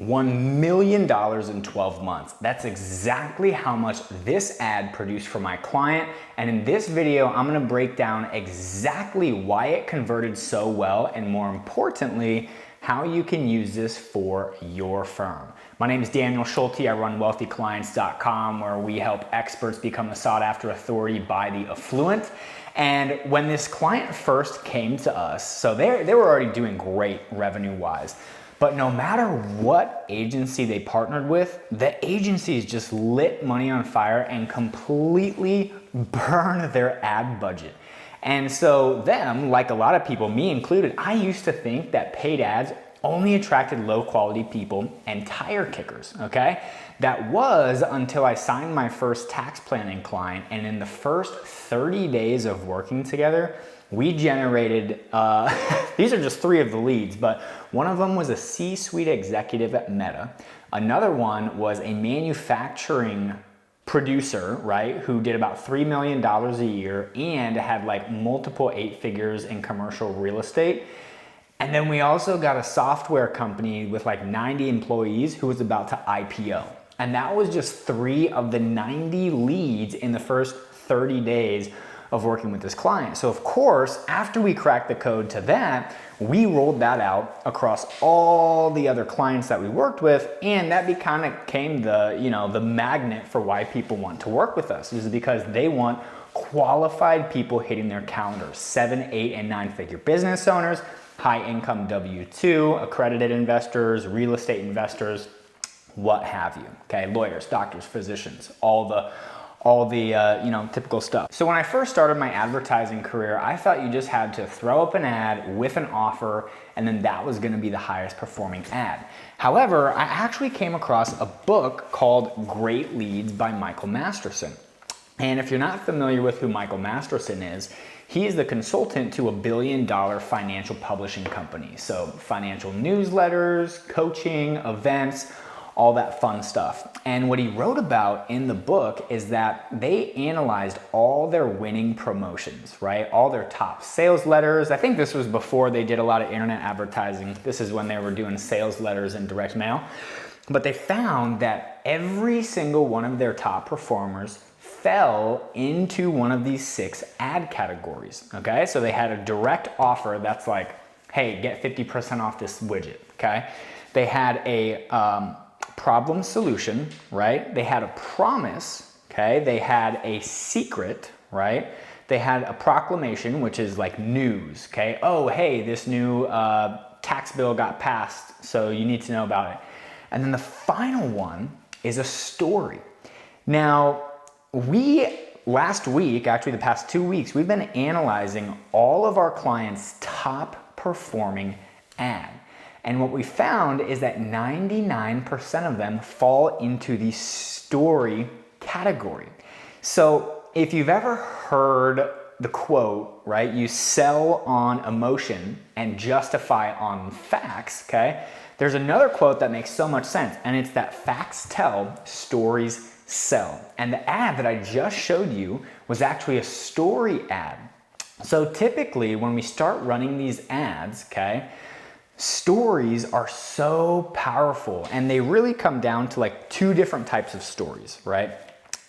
$1 million in 12 months. That's exactly how much this ad produced for my client. And in this video, I'm gonna break down exactly why it converted so well, and more importantly, how you can use this for your firm. My name is Daniel Schulte. I run wealthyclients.com, where we help experts become a sought after authority by the affluent. And when this client first came to us, so they were already doing great revenue wise. But no matter what agency they partnered with, the agencies just lit money on fire and completely burned their ad budget. And so them, like a lot of people, me included, I used to think that paid ads only attracted low quality people and tire kickers, okay? That was until I signed my first tax planning client, and in the first 30 days of working together, we generated, these are just 3 of the leads, but one of them was a C-suite executive at Meta. Another one was a manufacturing producer, right, who did about $3 million a year and had like multiple 8 figures in commercial real estate. And then we also got a software company with like 90 employees who was about to IPO. And that was just 3 of the 90 leads in the first 30 days of working with this client. So of course, after we cracked the code to that, we rolled that out across all the other clients that we worked with, and that kind of became the magnet for why people want to work with us, is because they want qualified people hitting their calendars, 7, 8, and 9-figure business owners, high income W-2, accredited investors, real estate investors, what have you, okay? Lawyers, doctors, physicians, all the typical stuff. So when I first started my advertising career, I thought you just had to throw up an ad with an offer, and then that was gonna be the highest performing ad. However, I actually came across a book called Great Leads by Michael Masterson. And if you're not familiar with who Michael Masterson is, he is the consultant to $1 billion financial publishing company. So financial newsletters, coaching, events, all that fun stuff. And what he wrote about in the book is that they analyzed all their winning promotions, right? All their top sales letters. I think this was before they did a lot of internet advertising. This is when they were doing sales letters and direct mail. But they found that every single one of their top performers fell into one of these 6 ad categories, okay? So they had a direct offer that's like, hey, get 50% off this widget, okay? They had a problem solution, right? They had a promise, okay? They had a secret, right? They had a proclamation, which is like news, okay? Oh, hey, this new tax bill got passed, so you need to know about it. And then the final one is a story. Now, last week, actually the past 2 weeks, we've been analyzing all of our clients' top performing ad. And what we found is that 99% of them fall into the story category. So if you've ever heard the quote, right, you sell on emotion and justify on facts, okay? There's another quote that makes so much sense, and it's that facts tell, stories sell. And the ad that I just showed you was actually a story ad. So typically when we start running these ads, okay, stories are so powerful, and they really come down to like 2 different types of stories, right?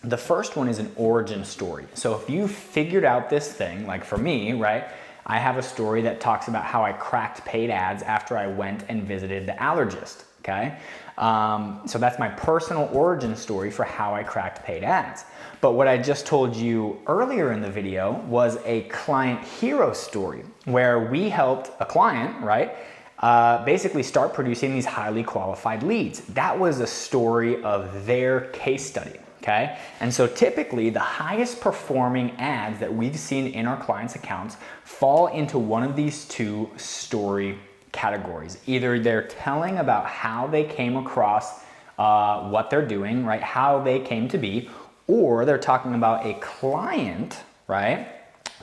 The first one is an origin story. So if you figured out this thing, like for me, right, I have a story that talks about how I cracked paid ads after I went and visited the allergist, okay? So that's my personal origin story for how I cracked paid ads. But what I just told you earlier in the video was a client hero story, where we helped a client, right, basically start producing these highly qualified leads. That was a story of their case study, okay? And so typically the highest performing ads that we've seen in our clients' accounts fall into one of these 2 story categories. Either they're telling about how they came across what they're doing, right? How they came to be, or they're talking about a client, right,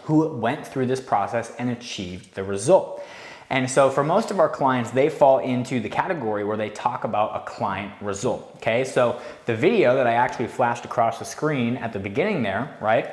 who went through this process and achieved the result. And so for most of our clients, they fall into the category where they talk about a client result, okay? So the video that I actually flashed across the screen at the beginning there, right?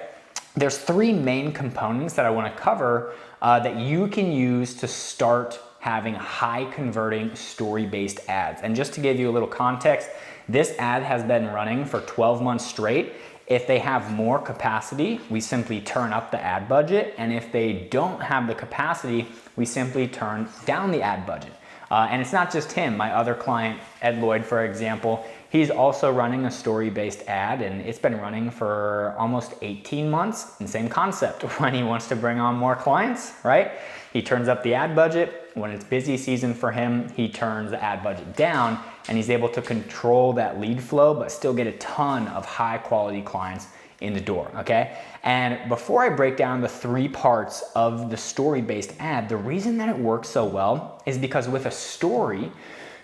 There's 3 main components that I wanna cover that you can use to start having high converting story-based ads. And just to give you a little context, this ad has been running for 12 months straight. If they have more capacity, we simply turn up the ad budget. And if they don't have the capacity, we simply turn down the ad budget. And it's not just him. My other client, Ed Lloyd, for example, he's also running a story-based ad, and it's been running for almost 18 months. And same concept. When he wants to bring on more clients, right? He turns up the ad budget. When it's busy season for him, he turns the ad budget down, and he's able to control that lead flow, but still get a ton of high quality clients in the door, okay? And before I break down the 3 parts of the story-based ad, the reason that it works so well is because with a story,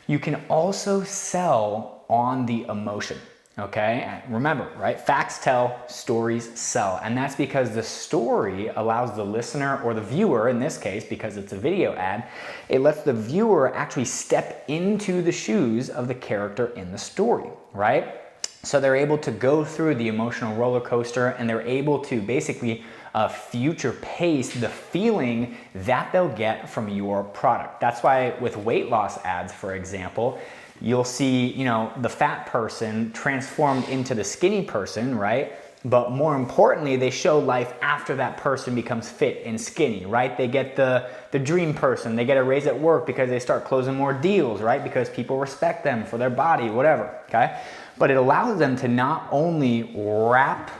you can also sell on the emotion, okay? And remember, right? Facts tell, stories sell. And that's because the story allows the listener or the viewer, in this case, because it's a video ad, it lets the viewer actually step into the shoes of the character in the story, right? So they're able to go through the emotional roller coaster, and they're able to basically future pace the feeling that they'll get from your product. That's why with weight loss ads, for example, you'll see, you know, the fat person transformed into the skinny person, right? But more importantly, they show life after that person becomes fit and skinny, right? They get the dream person, they get a raise at work because they start closing more deals, right? Because people respect them for their body, whatever, okay? But it allows them to not only wrap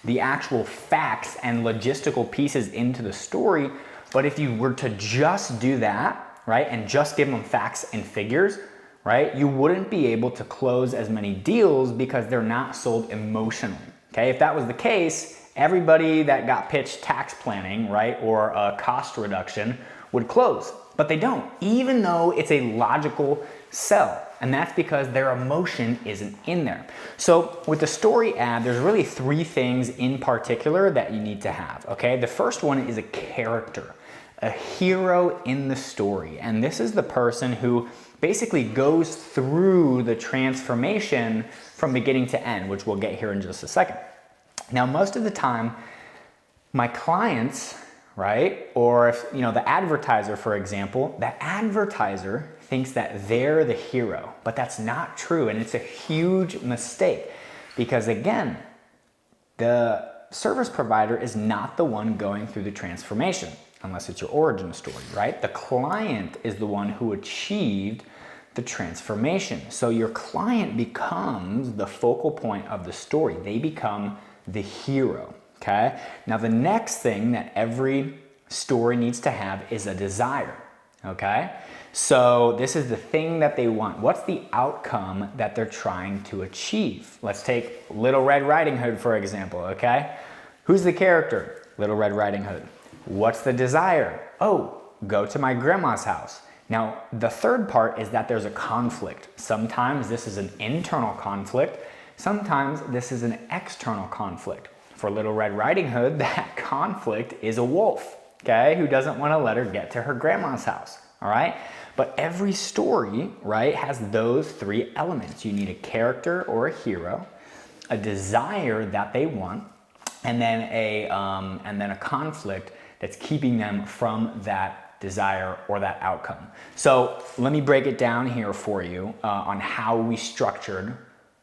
the actual facts and logistical pieces into the story, but if you were to just do that, right, and just give them facts and figures, right, you wouldn't be able to close as many deals because they're not sold emotionally, okay? If that was the case, everybody that got pitched tax planning, right, or a cost reduction would close, but they don't, even though it's a logical sell. And that's because their emotion isn't in there. So with the story ad, there's really 3 things in particular that you need to have, okay? The first one is a character, a hero in the story. And this is the person who basically goes through the transformation from beginning to end, which we'll get here in just a second. Now, most of the time, my clients, right, or if, you know, the advertiser, for example, the advertiser thinks that they're the hero, but that's not true, and it's a huge mistake because, again, the service provider is not the one going through the transformation unless it's your origin story, right? The client is the one who achieved the transformation. So your client becomes the focal point of the story. They become the hero, okay? Now, the next thing that every story needs to have is a desire, okay? So this is the thing that they want. What's the outcome that they're trying to achieve? Let's take Little Red Riding Hood, for example, okay? Who's the character? Little Red Riding Hood. What's the desire? Oh, go to my grandma's house. Now, the third part is that there's a conflict. Sometimes this is an internal conflict. Sometimes this is an external conflict. For Little Red Riding Hood, that conflict is a wolf, okay, who doesn't want to let her get to her grandma's house, all right? But every story, right, has those 3 elements. You need a character or a hero, a desire that they want, and then a conflict that's keeping them from that desire or that outcome. So let me break it down here for you on how we structured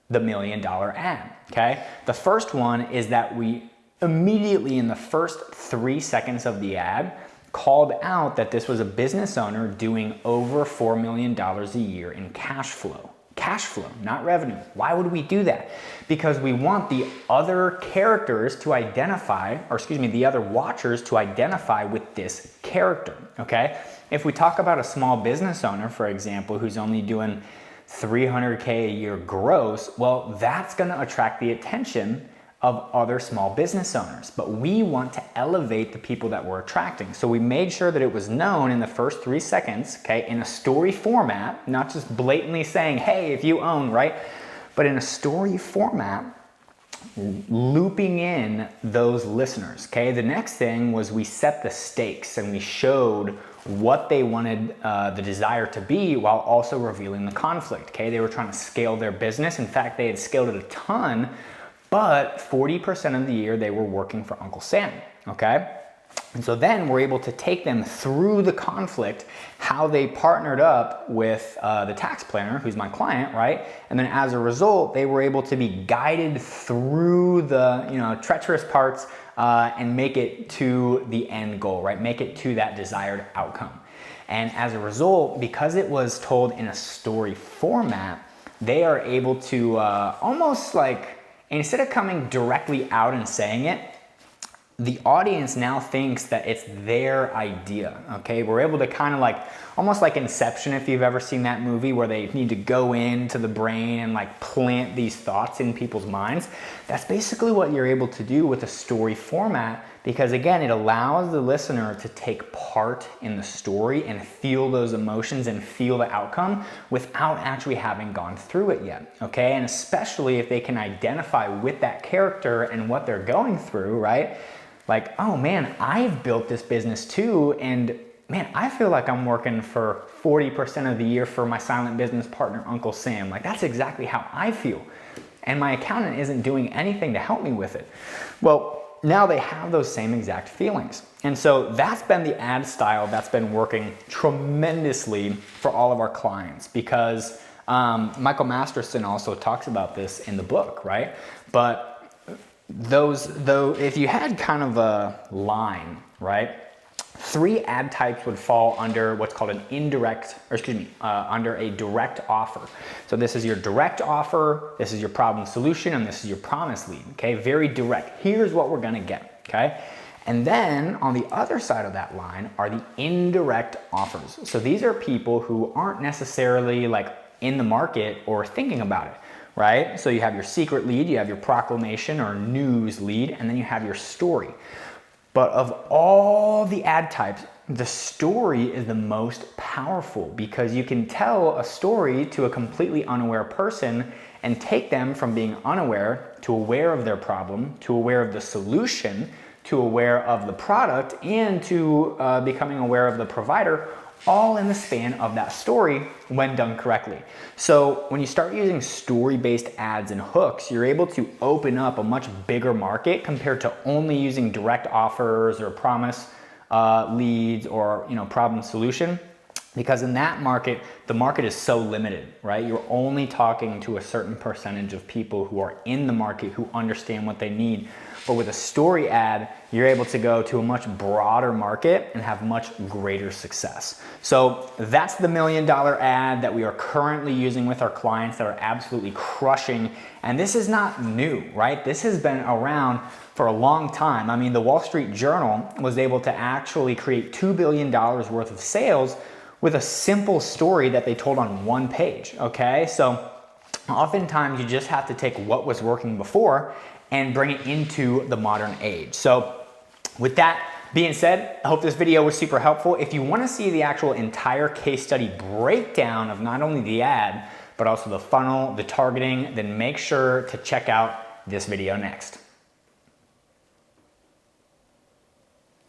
the $1 million ad, okay? The first one is that we immediately in the first 3 seconds of the ad called out that this was a business owner doing over $4 million a year in cash flow. Cash flow, not revenue. Why would we do that? Because we want the other characters to identify, or excuse me, the other watchers to identify with this character, okay? If we talk about a small business owner, for example, who's only doing $300K a year gross, well, that's gonna attract the attention of other small business owners. But we want to elevate the people that we're attracting. So we made sure that it was known in the first 3 seconds, okay, in a story format, not just blatantly saying, hey, if you own, right? But in a story format, looping in those listeners, okay? The next thing was we set the stakes and we showed what they wanted the desire to be while also revealing the conflict, okay? They were trying to scale their business. In fact, they had scaled it a ton, but 40% of the year they were working for Uncle Sam, okay? And so then we're able to take them through the conflict, how they partnered up with the tax planner, who's my client, right? And then as a result, they were able to be guided through the treacherous parts and make it to the end goal, right? Make it to that desired outcome. And as a result, because it was told in a story format, they are able to almost like, instead of coming directly out and saying it, the audience now thinks that it's their idea, okay? We're able to kind of like, almost like Inception, if you've ever seen that movie, where they need to go into the brain and like plant these thoughts in people's minds. That's basically what you're able to do with a story format, because again, it allows the listener to take part in the story and feel those emotions and feel the outcome without actually having gone through it yet, okay? And especially if they can identify with that character and what they're going through, right? Like, oh man, I've built this business too, and man, I feel like I'm working for 40% of the year for my silent business partner, Uncle Sam. Like, that's exactly how I feel. And my accountant isn't doing anything to help me with it. Well, now they have those same exact feelings. And so that's been the ad style that's been working tremendously for all of our clients, because Michael Masterson also talks about this in the book, right? But if you had kind of a line, right? 3 ad types would fall under what's called an under a direct offer. So this is your direct offer, this is your problem solution, and this is your promise lead, okay? Very direct. Here's what we're gonna get, okay? And then on the other side of that line are the indirect offers. So these are people who aren't necessarily like in the market or thinking about it, right? So you have your secret lead, you have your proclamation or news lead, and then you have your story. But of all the ad types, the story is the most powerful, because you can tell a story to a completely unaware person and take them from being unaware to aware of their problem, to aware of the solution, to aware of the product, and to becoming aware of the provider, all in the span of that story when done correctly. So when you start using story-based ads and hooks, you're able to open up a much bigger market compared to only using direct offers or promise leads or problem solution. Because in that market, the market is so limited, right? You're only talking to a certain percentage of people who are in the market, who understand what they need. But with a story ad, you're able to go to a much broader market and have much greater success. So that's the $1 million ad that we are currently using with our clients that are absolutely crushing. And this is not new, right? This has been around for a long time. I mean, the Wall Street Journal was able to actually create $2 billion worth of sales with a simple story that they told on one page, okay? So oftentimes you just have to take what was working before and bring it into the modern age. So with that being said, I hope this video was super helpful. If you want to see the actual entire case study breakdown of not only the ad, but also the funnel, the targeting, then make sure to check out this video next.